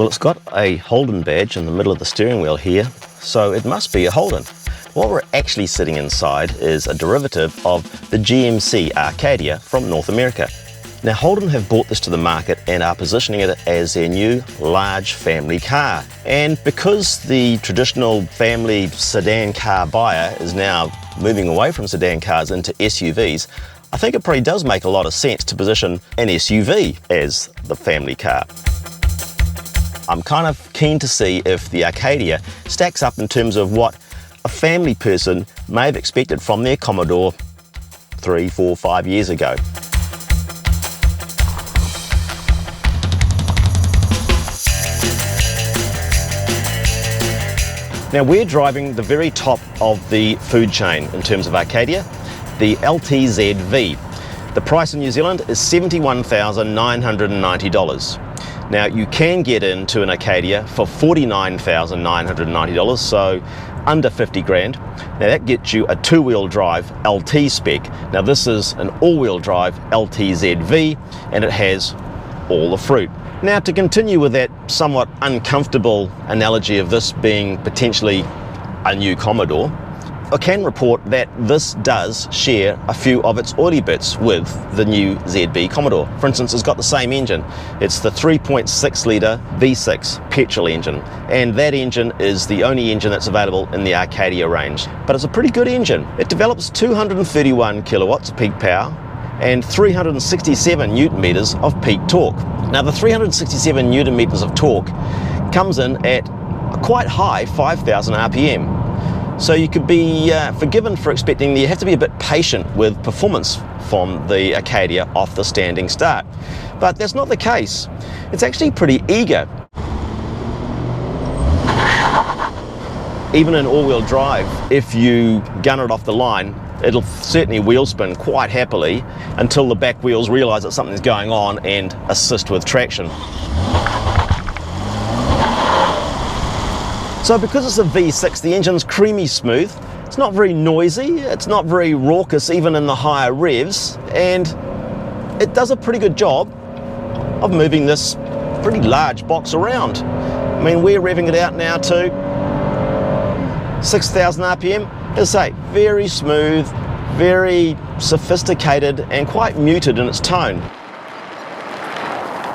Well, it's got a Holden badge in the middle of the steering wheel here, so it must be a Holden. What we're actually sitting inside is a derivative of the GMC Acadia from North America. Now, Holden have brought this to the market and are positioning it as their new large family car. And because the traditional family sedan car buyer is now moving away from sedan cars into SUVs, I think it probably does make a lot of sense to position an SUV as the family car. I'm kind of keen to see if the Acadia stacks up in terms of what a family person may have expected from their Commodore 3, 4, 5 years ago. Now, we're driving the very top of the food chain in terms of Acadia, the LTZ-V. The price in New Zealand is $71,990. Now, you can get into an Acadia for $49,990, so under 50 grand. Now, that gets you a two-wheel drive LT spec. Now, this is an all-wheel drive LTZ-V, and it has all the fruit. Now, to continue with that somewhat uncomfortable analogy of this being potentially a new Commodore, I can report that this does share a few of its oily bits with the new ZB Commodore. For instance, it's got the same engine. It's the 3.6 litre V6 petrol engine, and that engine is the only engine that's available in the Acadia range. But it's a pretty good engine. It develops 231 kilowatts of peak power and 367 newton meters of peak torque. Now, the 367 newton meters of torque comes in at a quite high 5,000 RPM. So you could be forgiven for expecting that you have to be a bit patient with performance from the Acadia off the standing start. But that's not the case. It's actually pretty eager. Even in all-wheel drive, if you gun it off the line, it'll certainly wheel spin quite happily until the back wheels realise that something's going on and assist with traction. So because it's a V6, the engine's creamy smooth. It's not very noisy, it's not very raucous even in the higher revs, and it does a pretty good job of moving this pretty large box around. I mean, we're revving it out now to 6,000 RPM. As I say, very smooth, very sophisticated, and quite muted in its tone.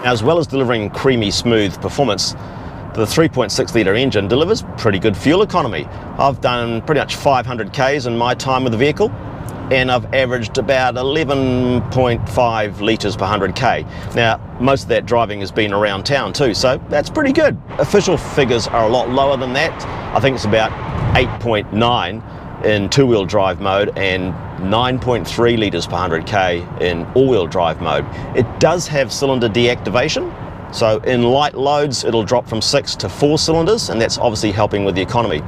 As well as delivering creamy smooth performance, the 3.6 litre engine delivers pretty good fuel economy. I've done pretty much 500 Ks in my time with the vehicle, and I've averaged about 11.5 litres per 100 K. Now, most of that driving has been around town too, so that's pretty good. Official figures are a lot lower than that. I think it's about 8.9 in two-wheel drive mode and 9.3 litres per 100 K in all-wheel drive mode. It does have cylinder deactivation, so in light loads it'll drop from 6 to 4 cylinders, and that's obviously helping with the economy.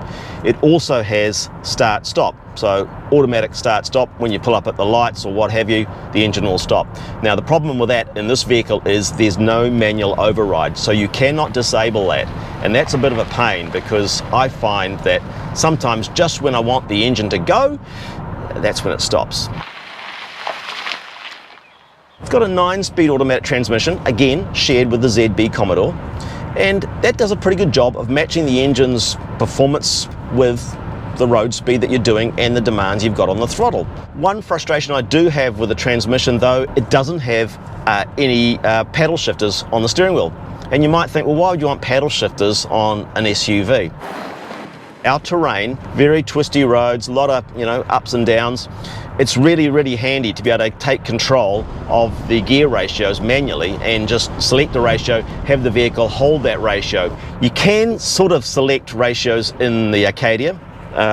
It also has start-stop, so automatic start-stop. When you pull up at the lights or what have you, the engine will stop. Now, the problem with that in this vehicle is there's no manual override, so you cannot disable that, and that's a bit of a pain because I find that sometimes just when I want the engine to go, that's when it stops. It's got a 9-speed automatic transmission, again shared with the ZB Commodore, and that does a pretty good job of matching the engine's performance with the road speed that you're doing and the demands you've got on the throttle. One frustration I do have with the transmission though, it doesn't have any paddle shifters on the steering wheel. And you might think, well, why would you want paddle shifters on an SUV? Our terrain, very twisty roads, a lot of ups and downs. It's really, really handy to be able to take control of the gear ratios manually and just select the ratio, have the vehicle hold that ratio. You can sort of select ratios in the Acadia.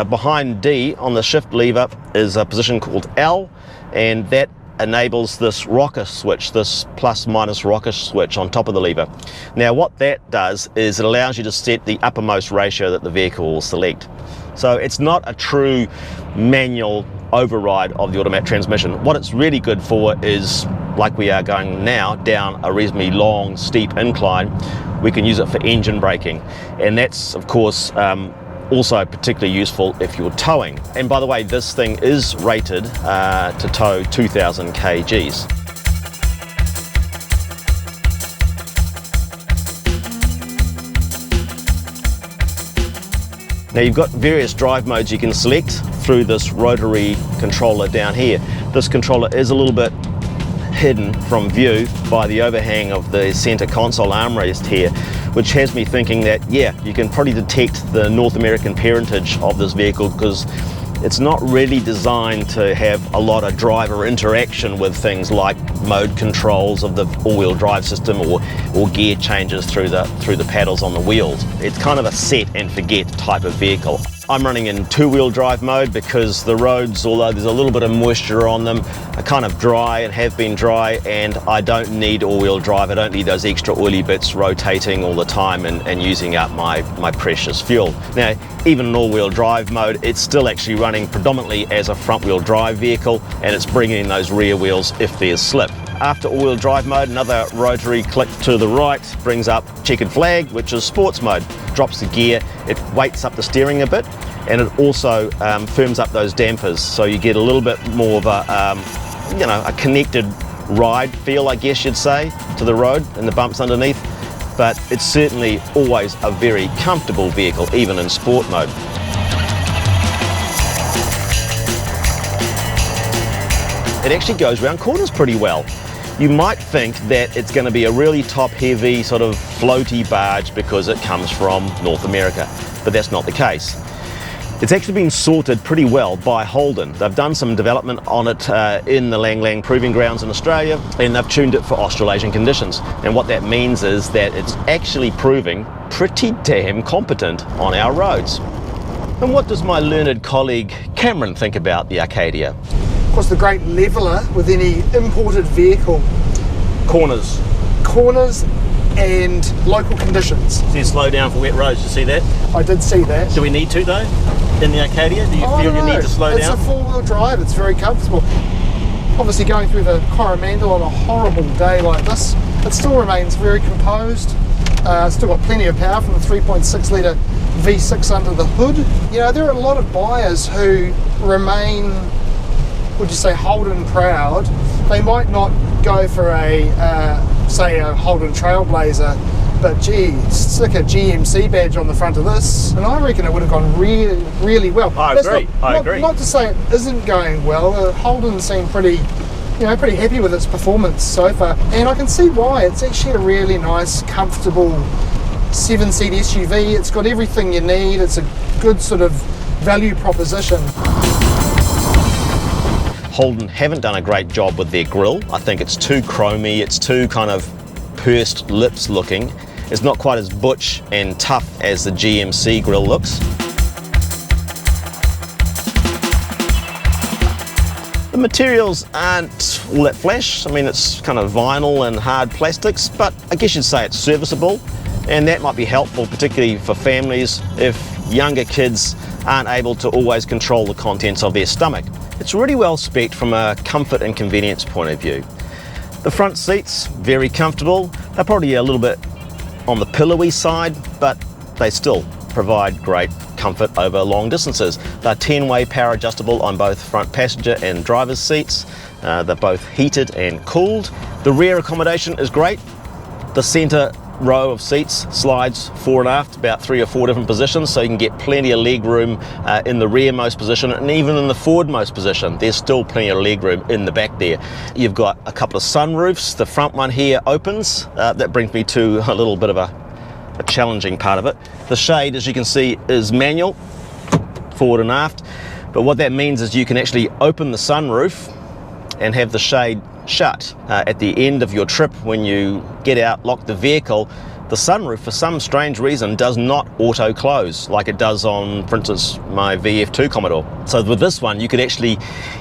Behind D on the shift lever is a position called L, and that enables this rocker switch, this plus minus rocker switch on top of the lever. Now, what that does is it allows you to set the uppermost ratio that the vehicle will select. So it's not a true manual override of the automatic transmission. What it's really good for is, like we are going now, down a reasonably long, steep incline, we can use it for engine braking. And that's, of course, also particularly useful if you're towing. And by the way, this thing is rated to tow 2,000 kgs. Now you've got various drive modes you can select through this rotary controller down here. This controller is a little bit hidden from view by the overhang of the center console armrest here, which has me thinking that, yeah, you can probably detect the North American parentage of this vehicle, because it's not really designed to have a lot of driver interaction with things like mode controls of the all-wheel drive system or gear changes through the paddles on the wheels. It's kind of a set and forget type of vehicle. I'm running in two-wheel drive mode because the roads, although there's a little bit of moisture on them, are kind of dry and have been dry, and I don't need all-wheel drive. I don't need those extra oily bits rotating all the time and using up my precious fuel. Now, even in all-wheel drive mode, it's still actually running predominantly as a front-wheel drive vehicle, and it's bringing in those rear wheels if there's slip. After all-wheel drive mode, another rotary click to the right brings up checkered flag, which is sports mode. Drops the gear, it weights up the steering a bit, and it also firms up those dampers, so you get a little bit more of a connected ride feel, I guess you'd say, to the road and the bumps underneath. But it's certainly always a very comfortable vehicle, even in sport mode. It actually goes around corners pretty well. You might think that it's going to be a really top-heavy sort of floaty barge because it comes from North America, but that's not the case. It's actually been sorted pretty well by Holden. They've done some development on it in the Lang Lang Proving Grounds in Australia, and they've tuned it for Australasian conditions. And what that means is that it's actually proving pretty damn competent on our roads. And what does my learned colleague Cameron think about the Acadia? Of course, the great leveller with any imported vehicle. Corners. Corners and local conditions. So you slow down for wet roads, you see that? I did see that. Do we need to though, in the Acadia? Do you feel you need to slow down? It's a four-wheel drive, it's very comfortable. Obviously going through the Coromandel on a horrible day like this, it still remains very composed. Still got plenty of power from the 3.6 litre V6 under the hood. You know, there are a lot of buyers who remain, would you say, Holden proud. They might not go for say a Holden Trailblazer, but gee, stick a GMC badge on the front of this, and I reckon it would have gone really, really well. I agree. Not to say it isn't going well. Holden seemed pretty happy with its performance so far, and I can see why. It's actually a really nice, comfortable 7-seat SUV. It's got everything you need. It's a good sort of value proposition. Holden haven't done a great job with their grille. I think it's too chromy, it's too kind of pursed lips looking. It's not quite as butch and tough as the GMC grille looks. The materials aren't all that flash. I mean, it's kind of vinyl and hard plastics, but I guess you'd say it's serviceable, and that might be helpful, particularly for families if younger kids aren't able to always control the contents of their stomach. It's really well spec'd from a comfort and convenience point of view. The front seats, very comfortable. They're probably a little bit on the pillowy side, but they still provide great comfort over long distances. They're 10-way power adjustable on both front passenger and driver's seats. They're both heated and cooled. The rear accommodation is great. The center row of seats slides fore and aft about 3 or 4 different positions, so you can get plenty of leg room in the rearmost position, and even in the forwardmost position there's still plenty of leg room in the back there. You've got a couple of sunroofs. The front one here opens. That brings me to a little bit of a challenging part of it. The shade, as you can see, is manual, forward and aft, but what that means is you can actually open the sunroof and have the shade shut. At the end of your trip, when you get out, lock the vehicle, the sunroof, for some strange reason, does not auto close like it does on, for instance, my VF2 Commodore. So with this one, you could actually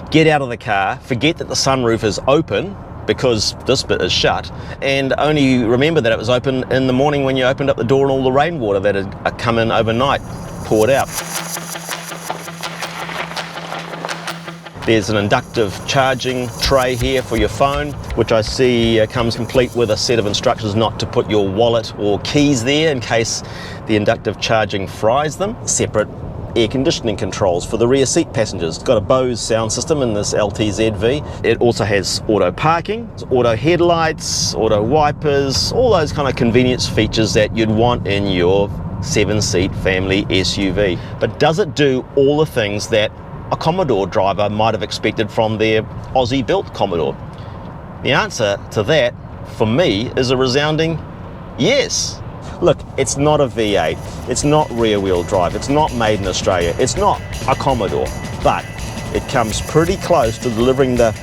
get out of the car, forget that the sunroof is open because this bit is shut, and only remember that it was open in the morning when you opened up the door and all the rainwater that had come in overnight poured out. There's an inductive charging tray here for your phone, which I see comes complete with a set of instructions not to put your wallet or keys there in case the inductive charging fries them. Separate air conditioning controls for the rear seat passengers. It's got a Bose sound system in this LTZ-V. It also has auto parking, auto headlights, auto wipers, all those kind of convenience features that you'd want in your 7-seat family SUV. But does it do all the things that a Commodore driver might have expected from their Aussie-built Commodore? The answer to that, for me, is a resounding yes. Look, it's not a V8, it's not rear-wheel drive, it's not made in Australia, it's not a Commodore, but it comes pretty close to delivering the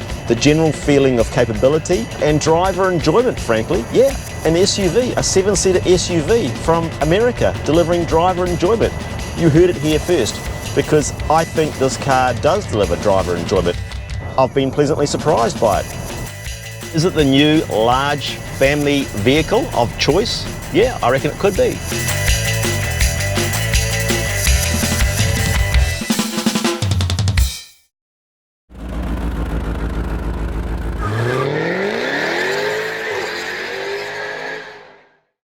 general feeling of capability and driver enjoyment, frankly. Yeah, an SUV, a 7-seater SUV from America, delivering driver enjoyment. You heard it here first, because I think this car does deliver driver enjoyment. I've been pleasantly surprised by it. Is it the new large family vehicle of choice? Yeah, I reckon it could be.